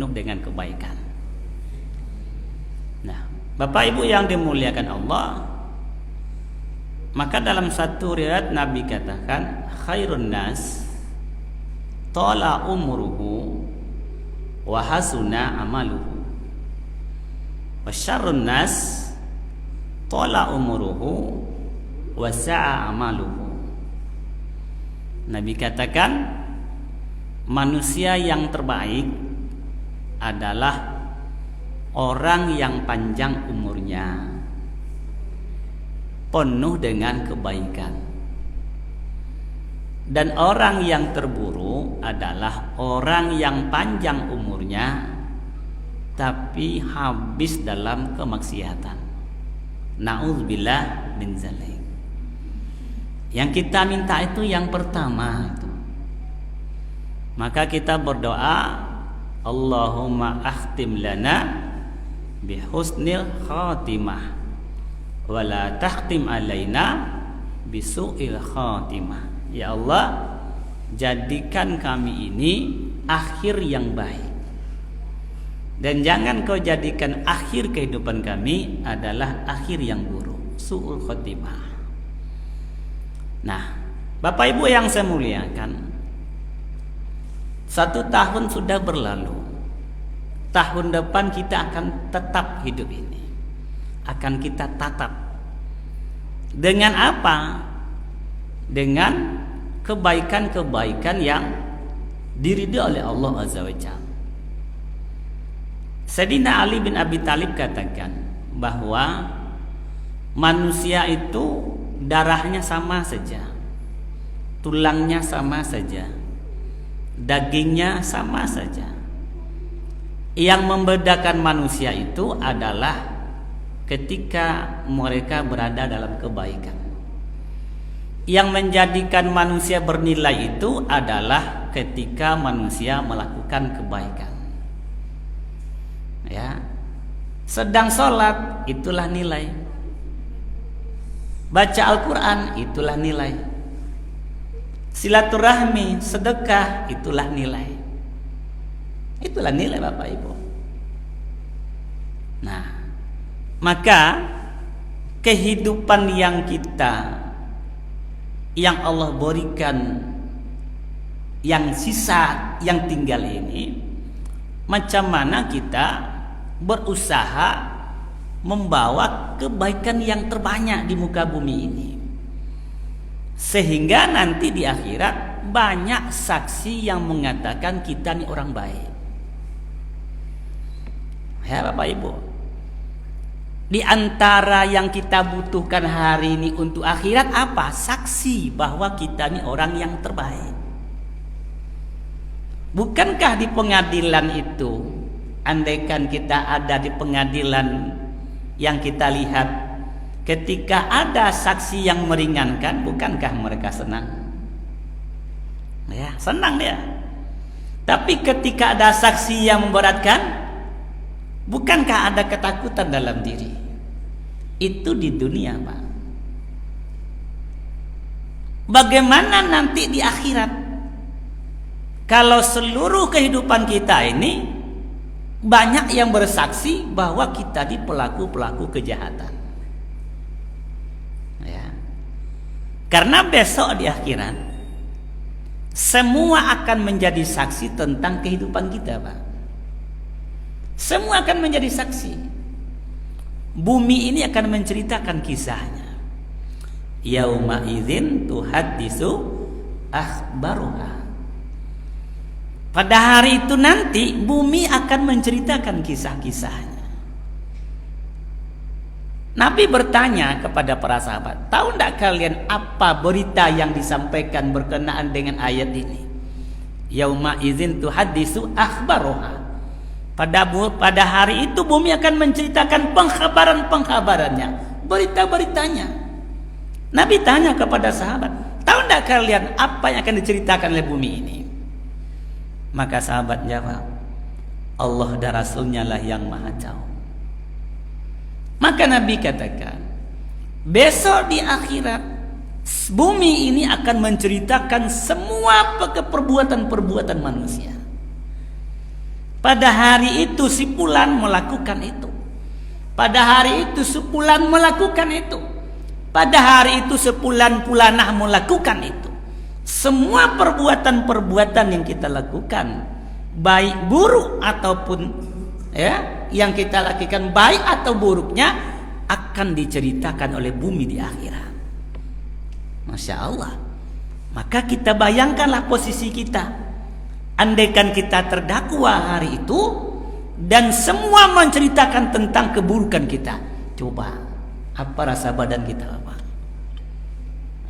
penuh dengan kebaikan. Nah, Bapak Ibu yang dimuliakan Allah, maka dalam satu riwayat Nabi katakan, khairun nas tala umruhu wa hasuna amaluhu, wa syarrun nas tala umruhu wa sa'a amaluhu. Nabi katakan, manusia yang terbaik adalah orang yang panjang umurnya, penuh dengan kebaikan. Dan orang yang terburuk adalah orang yang panjang umurnya tapi habis dalam kemaksiatan. Na'udzubillah min zalik. Yang kita minta itu yang pertama itu. Maka kita berdoa, Allahumma akhtim lana bihusnil khatimah wa la takhtim alaina bisu'il khatimah. Ya Allah, jadikan kami ini akhir yang baik, dan jangan kau jadikan akhir kehidupan kami adalah akhir yang buruk, su'ul khatimah. Nah, Bapak Ibu yang saya muliakan, 1 tahun sudah berlalu. Tahun depan kita akan tetap hidup ini, akan kita tatap. Dengan apa? Dengan kebaikan-kebaikan yang diridhoi oleh Allah Azza wa Jalla. Sayyidina Ali bin Abi Thalib katakan bahwa manusia itu darahnya sama saja, tulangnya sama saja, dagingnya sama saja. Yang membedakan manusia itu adalah ketika mereka berada dalam kebaikan. Yang menjadikan manusia bernilai itu adalah ketika manusia melakukan kebaikan. Ya, sedang sholat itulah nilai, baca Al-Quran itulah nilai, silaturahmi, sedekah itulah nilai. Itulah nilai Bapak Ibu. Nah, maka kehidupan yang Allah berikan, yang sisa, yang tinggal ini, macam mana kita berusaha membawa kebaikan yang terbanyak di muka bumi ini, sehingga nanti di akhirat banyak saksi yang mengatakan kita ini orang baik. Ya Bapak Ibu, di antara yang kita butuhkan hari ini untuk akhirat apa? Saksi bahwa kita ini orang yang terbaik. Bukankah di pengadilan itu, andaikan kita ada di pengadilan yang kita lihat, ketika ada saksi yang meringankan, bukankah mereka senang? Ya, senang dia. Tapi ketika ada saksi yang memberatkan, bukankah ada ketakutan dalam diri? Itu di dunia, Pak. Bagaimana nanti di akhirat? Kalau seluruh kehidupan kita ini banyak yang bersaksi bahwa kita di pelaku-pelaku kejahatan. Ya. Karena besok di akhirat semua akan menjadi saksi tentang kehidupan kita, Pak. Semua akan menjadi saksi. Bumi ini akan menceritakan kisahnya. Yauma idzin tuhaddisu akhbaruha. Pada hari itu nanti bumi akan menceritakan kisah-kisahnya. Nabi bertanya kepada para sahabat, tahu tidak kalian apa berita yang disampaikan berkenaan dengan ayat ini? Yauma idzin tuhaddisu akhbaruha. Pada hari itu bumi akan menceritakan pengkhabarannya, berita-beritanya. Nabi tanya kepada sahabat, tahu tidak kalian apa yang akan diceritakan oleh bumi ini? Maka sahabat jawab, Allah dan Rasulnya lah yang maha tahu. Maka Nabi katakan, besok di akhirat bumi ini akan menceritakan semua perbuatan-perbuatan manusia. Pada hari itu si fulan melakukan itu. Pada hari itu si fulan melakukan itu. Pada hari itu sepulan pulanah melakukan itu. Semua perbuatan-perbuatan yang kita lakukan, baik buruk ataupun yang kita lakukan baik atau buruknya, akan diceritakan oleh bumi di akhirat. Masya Allah. Maka kita bayangkanlah posisi kita. Andaikan kita terdakwa hari itu dan semua menceritakan tentang keburukan kita, coba apa rasa badan kita, Bapak?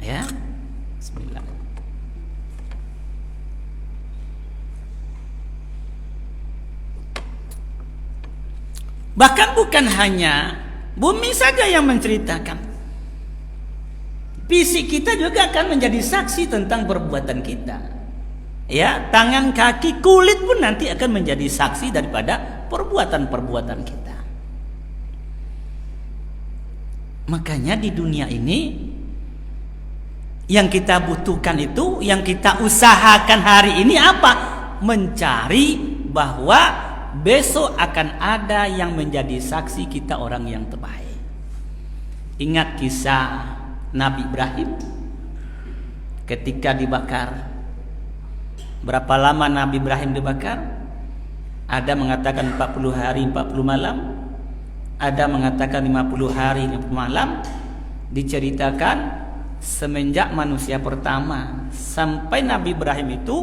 Ya, bismillah. Bahkan bukan hanya bumi saja yang menceritakan, fisik kita juga akan menjadi saksi tentang perbuatan kita. Ya, tangan, kaki, kulit pun nanti akan menjadi saksi daripada perbuatan-perbuatan kita. Makanya di dunia ini yang kita butuhkan itu, yang kita usahakan hari ini apa? Mencari bahwa besok akan ada yang menjadi saksi kita orang yang terbaik. Ingat kisah Nabi Ibrahim ketika dibakar. Berapa lama Nabi Ibrahim dibakar? Ada mengatakan 40 hari 40 malam, ada mengatakan 50 hari 50 malam. Diceritakan semenjak manusia pertama sampai Nabi Ibrahim itu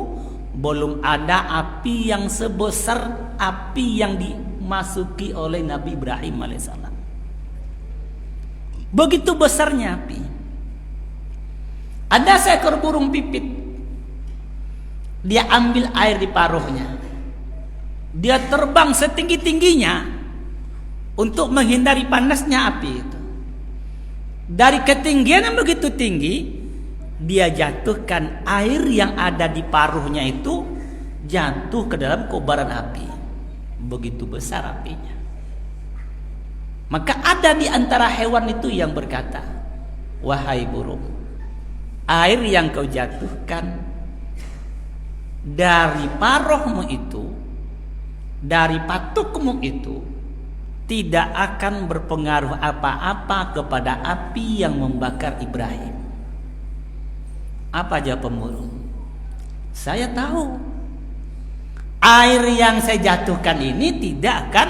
belum ada api yang sebesar api yang dimasuki oleh Nabi Ibrahim alaihissalam. Begitu besarnya api. Ada seekor burung pipit. Dia ambil air di paruhnya. Dia terbang setinggi-tingginya untuk menghindari panasnya api itu. Dari ketinggian yang begitu tinggi, dia jatuhkan air yang ada di paruhnya itu jatuh ke dalam kobaran api. Begitu besar apinya. Maka ada di antara hewan itu yang berkata, "Wahai burung, air yang kau jatuhkan dari paruhmu itu, dari patukmu itu, tidak akan berpengaruh apa-apa kepada api yang membakar Ibrahim." Apa jawab pemulung? Saya tahu air yang saya jatuhkan ini tidak akan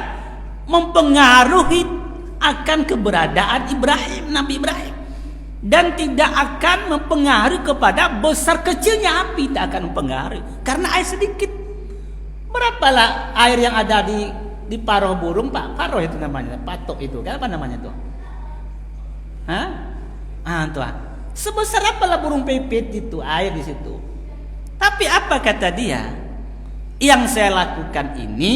mempengaruhi akan keberadaan Ibrahim, Nabi Ibrahim, dan tidak akan mempengaruhi kepada besar kecilnya api, tak akan mempengaruhi karena air sedikit. Berapalah air yang ada di paruh burung, Pak? Paruh itu namanya, patok itu, kan apa namanya tuh? Tuh. Sebesar apalah burung pipit itu air di situ. Tapi apa kata dia? Yang saya lakukan ini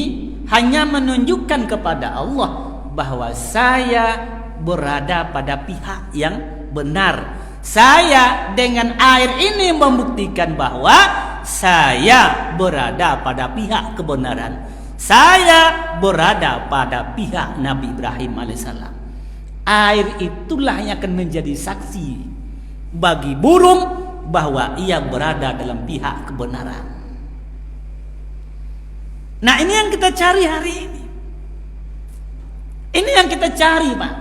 hanya menunjukkan kepada Allah bahwa saya berada pada pihak yang benar. Saya dengan air ini membuktikan bahwa saya berada pada pihak kebenaran. Saya berada pada pihak Nabi Ibrahim alaihissalam. Air itulah yang akan menjadi saksi bagi burung bahwa ia berada dalam pihak kebenaran. Nah, ini yang kita cari hari ini. Ini yang kita cari, Pak.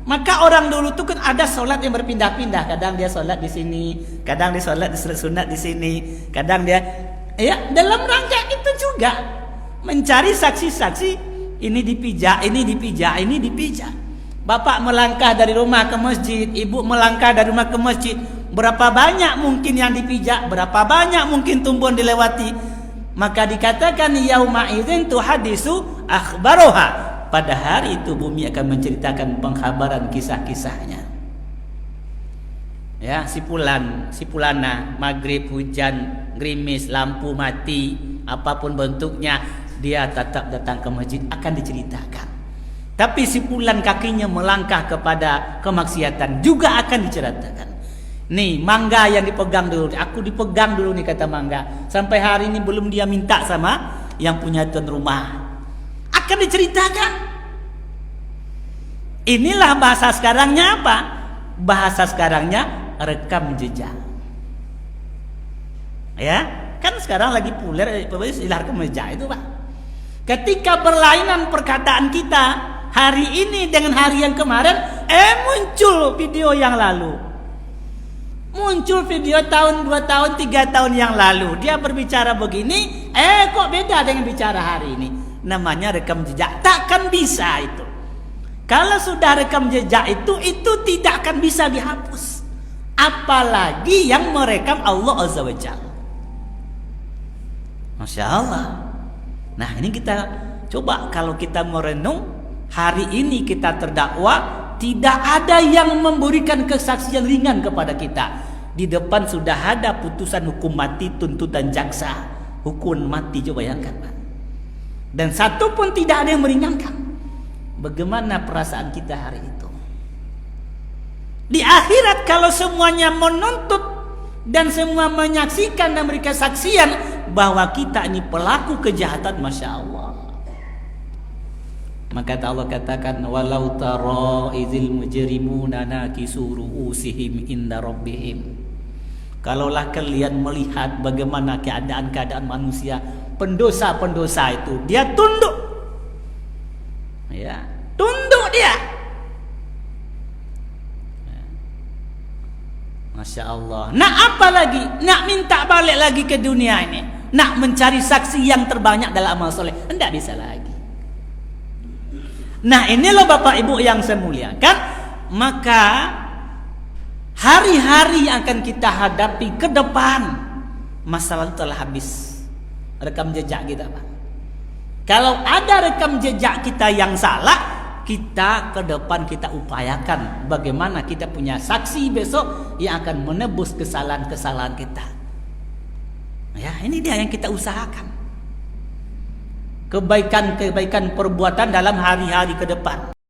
Maka orang dulu tuh kan ada sholat yang berpindah-pindah. Kadang dia sholat di sini, kadang dia sholat di sunat di sini, kadang dia dalam rangka itu juga mencari saksi-saksi. Ini dipijak, ini dipijak, ini dipijak. Bapak melangkah dari rumah ke masjid, ibu melangkah dari rumah ke masjid. Berapa banyak mungkin yang dipijak, berapa banyak mungkin tumbuhan dilewati. Maka dikatakan yauma idzin tuhadisu akhbaroha. Pada hari itu bumi akan menceritakan pengkhabaran kisah-kisahnya. Ya, si pulana, maghrib, hujan, gerimis, lampu mati, apapun bentuknya, dia tetap datang ke masjid akan diceritakan. Tapi si pulan kakinya melangkah kepada kemaksiatan juga akan diceritakan. Nih, mangga yang dipegang dulu, aku dipegang dulu nih kata mangga. Sampai hari ini belum dia minta sama yang punya tuan rumah. Akan diceritakan. Inilah bahasa sekarangnya apa? Bahasa sekarangnya rekam jejak. Ya, kan sekarang lagi populer istilah rekam jejak itu, Pak. Ketika berlainan perkataan kita hari ini dengan hari yang kemarin, muncul video yang lalu. Muncul video tahun 2 tahun 3 tahun yang lalu. Dia berbicara begini, kok beda dengan bicara hari ini. Namanya rekam jejak. Takkan bisa itu. Kalau sudah rekam jejak itu tidak akan bisa dihapus. Apalagi yang merekam Allah Azza wa Jalla. Masya Allah. Nah, ini kita coba kalau kita merenung, hari ini kita terdakwa, tidak ada yang memberikan kesaksian ringan kepada kita. Di depan sudah ada putusan hukum mati, tuntutan jaksa, hukuman mati, coba bayangkan, Pak. Dan satu pun tidak ada yang meringankan. Bagaimana perasaan kita hari itu? Di akhirat kalau semuanya menuntut dan semua menyaksikan dan memberikan kesaksian bahwa kita ini pelaku kejahatan, Masya Allah. Maka Allah katakan, walau tara idzil mujrimuna nakisu ru'usihim inda rabbihim. Kalaulah kalian melihat bagaimana keadaan-keadaan manusia, pendosa-pendosa itu, dia tunduk. Ya, tunduk dia. Masya Allah. Nak apa lagi? Nak minta balik lagi ke dunia ini? Nak mencari saksi yang terbanyak dalam amal soleh? Tidak bisa lagi. Nah, ini loh Bapak Ibu yang saya muliakan. Maka hari-hari yang akan kita hadapi ke depan, masa lalu telah habis. Rekam jejak kita, Pak. Kalau ada rekam jejak kita yang salah, kita ke depan kita upayakan bagaimana kita punya saksi besok yang akan menebus kesalahan-kesalahan kita. Ya, ini dia yang kita usahakan. Kebaikan-kebaikan perbuatan dalam hari-hari ke depan.